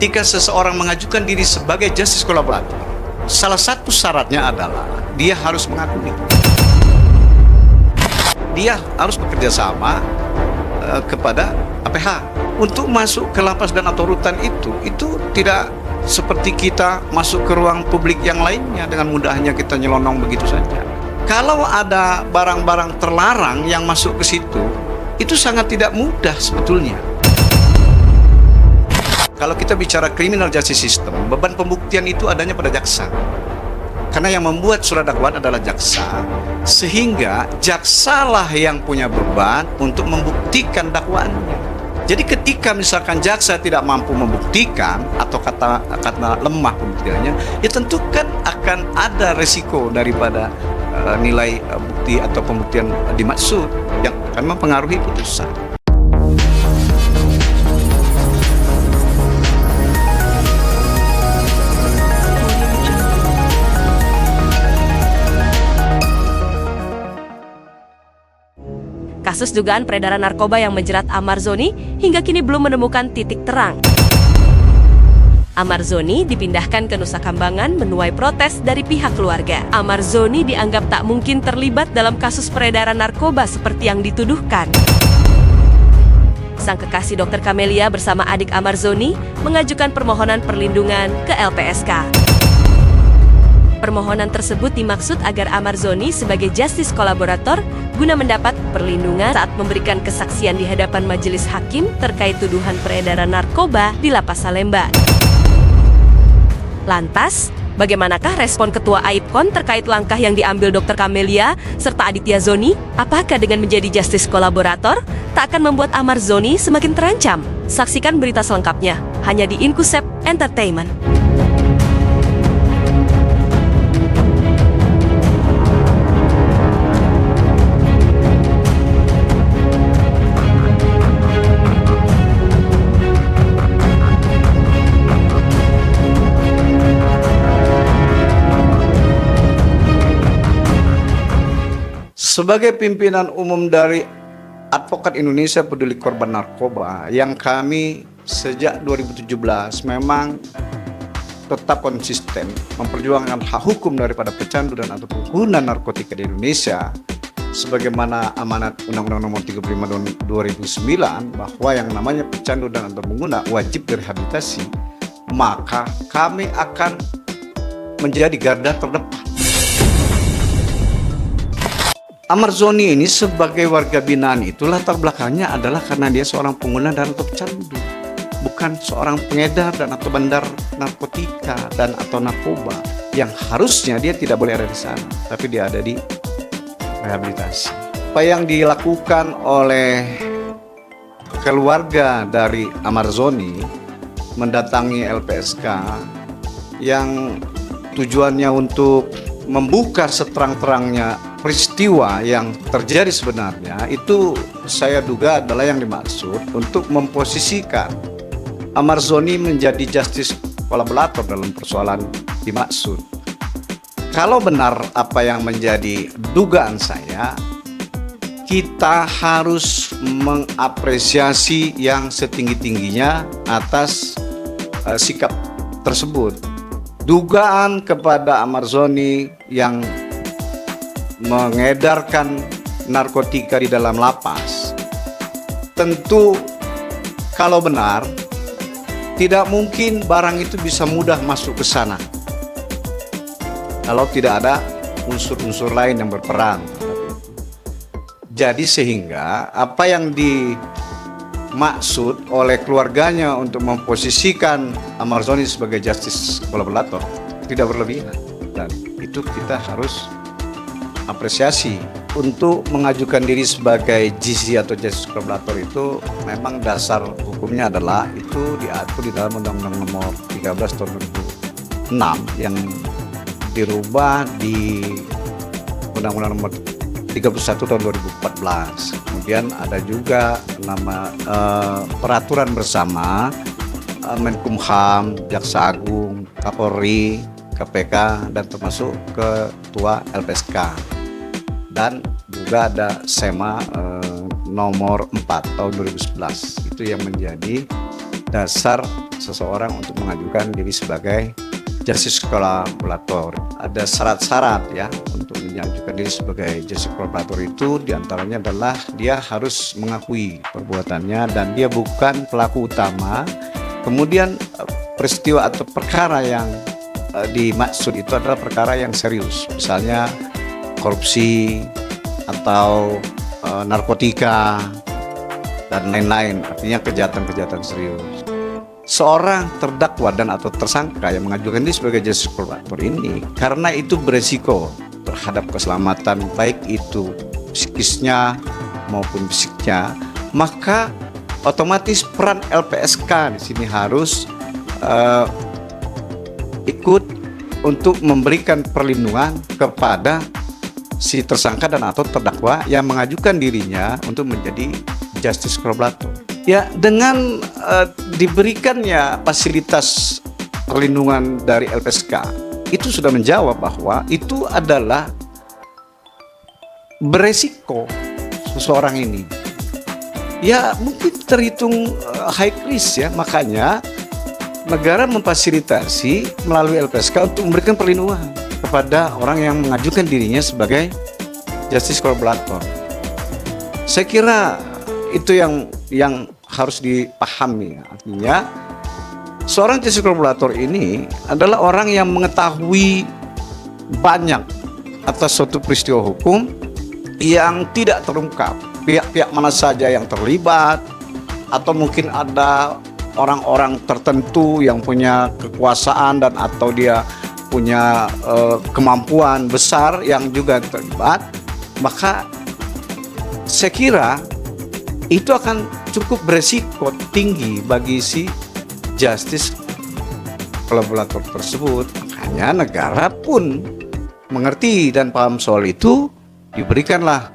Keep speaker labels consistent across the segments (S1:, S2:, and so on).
S1: ketika seseorang mengajukan diri sebagai justice collaborator, salah satu syaratnya adalah dia harus mengakui. Dia harus bekerja sama kepada APH. Untuk masuk ke lapas dan atau rutan itu tidak seperti kita masuk ke ruang publik yang lainnya dengan mudahnya kita nyelonong begitu saja. Kalau ada barang-barang terlarang yang masuk ke situ, itu sangat tidak mudah sebetulnya. Kalau kita bicara criminal justice system, beban pembuktian itu adanya pada jaksa. Karena yang membuat surat dakwaan adalah jaksa, sehingga jaksalah yang punya beban untuk membuktikan dakwaannya. Jadi ketika misalkan jaksa tidak mampu membuktikan atau kata lemah pembuktiannya, ya tentu kan akan ada resiko daripada nilai bukti atau pembuktian dimaksud yang akan mempengaruhi putusan.
S2: Kasus dugaan peredaran narkoba yang menjerat Amar Zoni hingga kini belum menemukan titik terang. Amar Zoni dipindahkan ke Nusa Kambangan menuai protes dari pihak keluarga. Amar Zoni dianggap tak mungkin terlibat dalam kasus peredaran narkoba seperti yang dituduhkan. Sang kekasih Dr. Camelia bersama adik Amar Zoni mengajukan permohonan perlindungan ke LPSK. Permohonan tersebut dimaksud agar Amar Zoni sebagai justice kolaborator guna mendapat perlindungan saat memberikan kesaksian di hadapan majelis hakim terkait tuduhan peredaran narkoba di Lapas Salemba. Lantas, bagaimanakah respon Ketua AIPKON terkait langkah yang diambil Dr. Camelia serta Aditya Zoni? Apakah dengan menjadi justice kolaborator tak akan membuat Amar Zoni semakin terancam? Saksikan berita selengkapnya hanya di Inkusep Entertainment.
S1: Sebagai pimpinan umum dari Advokat Indonesia Peduli Korban Narkoba, yang kami sejak 2017 memang tetap konsisten memperjuangkan hak hukum daripada pecandu dan atau pengguna narkotika di Indonesia, sebagaimana amanat Undang-Undang Nomor 35 Tahun 2009 bahwa yang namanya pecandu dan atau pengguna wajib direhabilitasi, maka kami akan menjadi garda terdepan. Amar Zoni ini sebagai warga binaan itu latar belakangnya adalah karena dia seorang pengguna dan atau pecandu, bukan seorang pengedar dan atau bandar narkotika dan atau narkoba yang harusnya dia tidak boleh ada di sana, tapi dia ada di rehabilitasi. Apa yang dilakukan oleh keluarga dari Amar Zoni mendatangi LPSK yang tujuannya untuk membuka seterang-terangnya peristiwa yang terjadi sebenarnya, itu saya duga adalah yang dimaksud untuk memposisikan Amar Zoni menjadi justice kolaborator dalam persoalan dimaksud. Kalau benar apa yang menjadi dugaan saya, kita harus mengapresiasi yang setinggi-tingginya atas sikap tersebut. Dugaan kepada Amar Zoni yang mengedarkan narkotika di dalam lapas, tentu kalau benar tidak mungkin barang itu bisa mudah masuk ke sana kalau tidak ada unsur-unsur lain yang berperan. Jadi sehingga apa yang dimaksud oleh keluarganya untuk memposisikan Amar Zoni sebagai justice kolaborator tidak berlebihan, dan itu kita harus apresiasi. Untuk mengajukan diri sebagai GC atau justice kolaborator itu memang dasar hukumnya adalah itu diatur di dalam Undang-Undang Nomor 13 Tahun 2006 yang dirubah di Undang-Undang Nomor 31 Tahun 2014. Kemudian ada juga nama peraturan bersama Menkumham, Jaksa Agung, Kapolri, KPK, dan termasuk Ketua LPSK. Dan juga ada SEMA nomor 4 tahun 2011. Itu yang menjadi dasar seseorang untuk mengajukan diri sebagai justice collaborator. Ada syarat-syarat ya untuk mengajukan diri sebagai justice collaborator itu, diantaranya adalah dia harus mengakui perbuatannya dan dia bukan pelaku utama. Kemudian peristiwa atau perkara yang dimaksud itu adalah perkara yang serius, misalnya korupsi atau narkotika dan lain-lain, artinya kejahatan-kejahatan serius. Seorang terdakwa dan atau tersangka yang mengajukan diri sebagai justice collaborator ini, karena itu beresiko terhadap keselamatan baik itu psikisnya maupun fisiknya, maka otomatis peran LPSK di sini harus ikut untuk memberikan perlindungan kepada si tersangka dan atau terdakwa yang mengajukan dirinya untuk menjadi justice collaborator. Ya, dengan diberikannya fasilitas perlindungan dari LPSK, itu sudah menjawab bahwa itu adalah beresiko seseorang ini. Ya, mungkin terhitung high risk ya, makanya negara memfasilitasi melalui LPSK untuk memberikan perlindungan kepada orang yang mengajukan dirinya sebagai justice collaborator. Saya kira itu yang harus dipahami. Artinya seorang justice collaborator ini adalah orang yang mengetahui banyak atas suatu peristiwa hukum yang tidak terungkap, pihak-pihak mana saja yang terlibat, atau mungkin ada orang-orang tertentu yang punya kekuasaan dan atau dia punya kemampuan besar yang juga terlibat. Maka saya kira itu akan cukup beresiko tinggi bagi si justice collaborator tersebut. Makanya negara pun mengerti dan paham soal itu, diberikanlah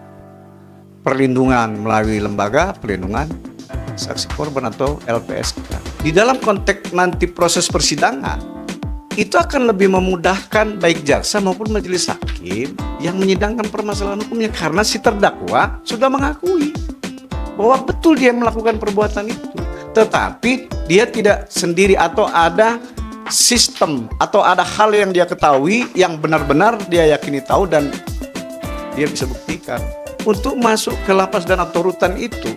S1: perlindungan melalui lembaga perlindungan saksi korban atau LPSK. Di dalam konteks nanti proses persidangan, itu akan lebih memudahkan baik jaksa maupun majelis hakim yang menyidangkan permasalahan hukumnya, karena si terdakwa sudah mengakui bahwa betul dia melakukan perbuatan itu, tetapi dia tidak sendiri atau ada sistem atau ada hal yang dia ketahui yang benar-benar dia yakini tahu dan dia bisa buktikan. Untuk masuk ke lapas dan atau rutan itu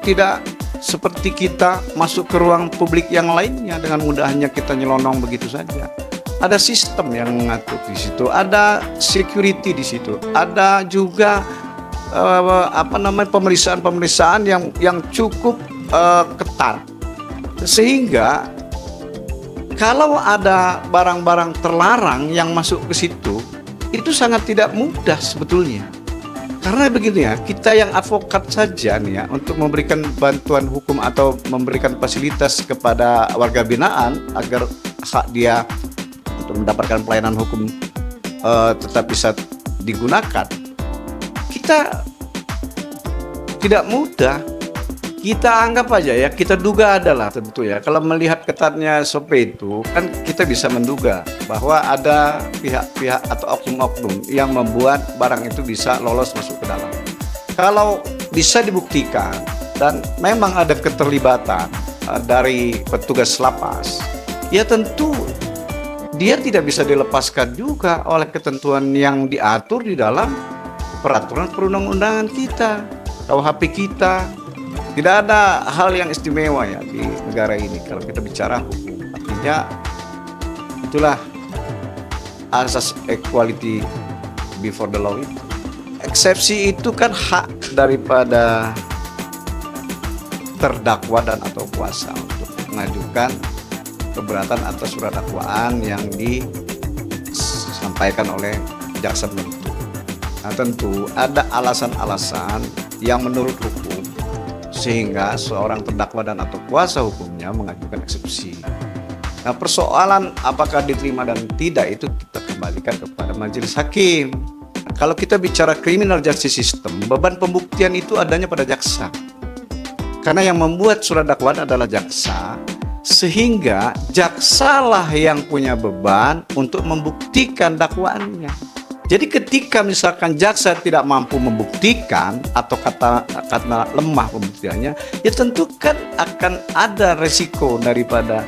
S1: tidak seperti kita masuk ke ruang publik yang lainnya dengan mudahnya kita nyelonong begitu saja. Ada sistem yang mengatur di situ, ada security di situ, ada juga pemeriksaan yang cukup ketat, sehingga kalau ada barang-barang terlarang yang masuk ke situ, itu sangat tidak mudah sebetulnya. Karena begini ya, kita yang advokat saja nih ya, untuk memberikan bantuan hukum atau memberikan fasilitas kepada warga binaan agar hak dia untuk mendapatkan pelayanan hukum tetap bisa digunakan, kita tidak mudah. Kita anggap aja ya, kita duga adalah tentu ya, kalau melihat ketatnya SOP itu kan kita bisa menduga bahwa ada pihak-pihak atau oknum-oknum yang membuat barang itu bisa lolos masuk ke dalam. Kalau bisa dibuktikan dan memang ada keterlibatan dari petugas lapas, ya tentu dia tidak bisa dilepaskan juga oleh ketentuan yang diatur di dalam peraturan perundang-undangan kita, KUHP kita. Tidak ada hal yang istimewa ya di negara ini kalau kita bicara hukum. Artinya itulah asas equality before the law itu. Eksepsi itu kan hak daripada terdakwa dan atau kuasa untuk mengajukan keberatan atas surat dakwaan yang disampaikan oleh jaksa penuntut. Nah, tentu ada alasan-alasan yang menurut hukum sehingga seorang terdakwa dan atau kuasa hukumnya mengajukan eksepsi. Nah, persoalan apakah diterima dan tidak itu kita kembalikan kepada majelis hakim. Kalau kita bicara criminal justice system, beban pembuktian itu adanya pada jaksa. Karena yang membuat surat dakwaan adalah jaksa, sehingga jaksalah yang punya beban untuk membuktikan dakwaannya. Jadi ketika misalkan jaksa tidak mampu membuktikan atau kata lemah pembuktiannya, ya tentu kan akan ada resiko daripada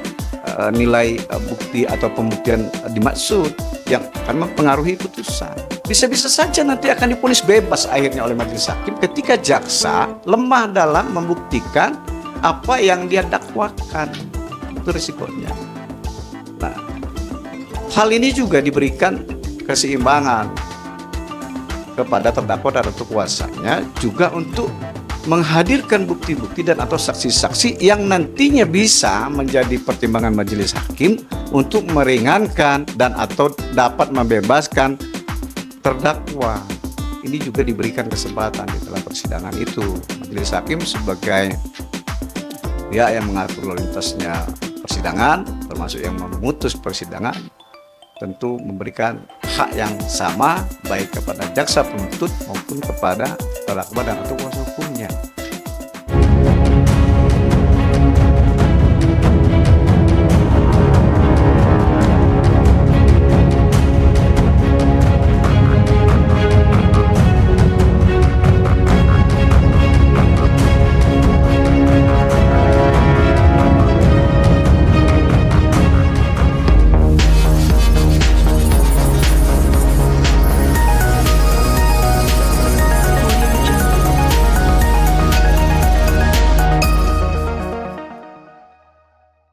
S1: nilai bukti atau pembuktian dimaksud yang akan mempengaruhi putusan. Bisa-bisa saja nanti akan divonis bebas akhirnya oleh majelis hakim ketika jaksa lemah dalam membuktikan apa yang dia dakwakan. Itu risikonya. Nah, hal ini juga diberikan keseimbangan kepada terdakwa dan atau kuasanya juga untuk menghadirkan bukti-bukti dan atau saksi-saksi yang nantinya bisa menjadi pertimbangan majelis hakim untuk meringankan dan atau dapat membebaskan terdakwa. Ini juga diberikan kesempatan di dalam persidangan itu. Majelis hakim sebagai pihak yang mengatur lalu lintasnya persidangan, termasuk yang memutus persidangan, tentu memberikan hak yang sama baik kepada jaksa penuntut maupun kepada terdakwa dan atau kuasa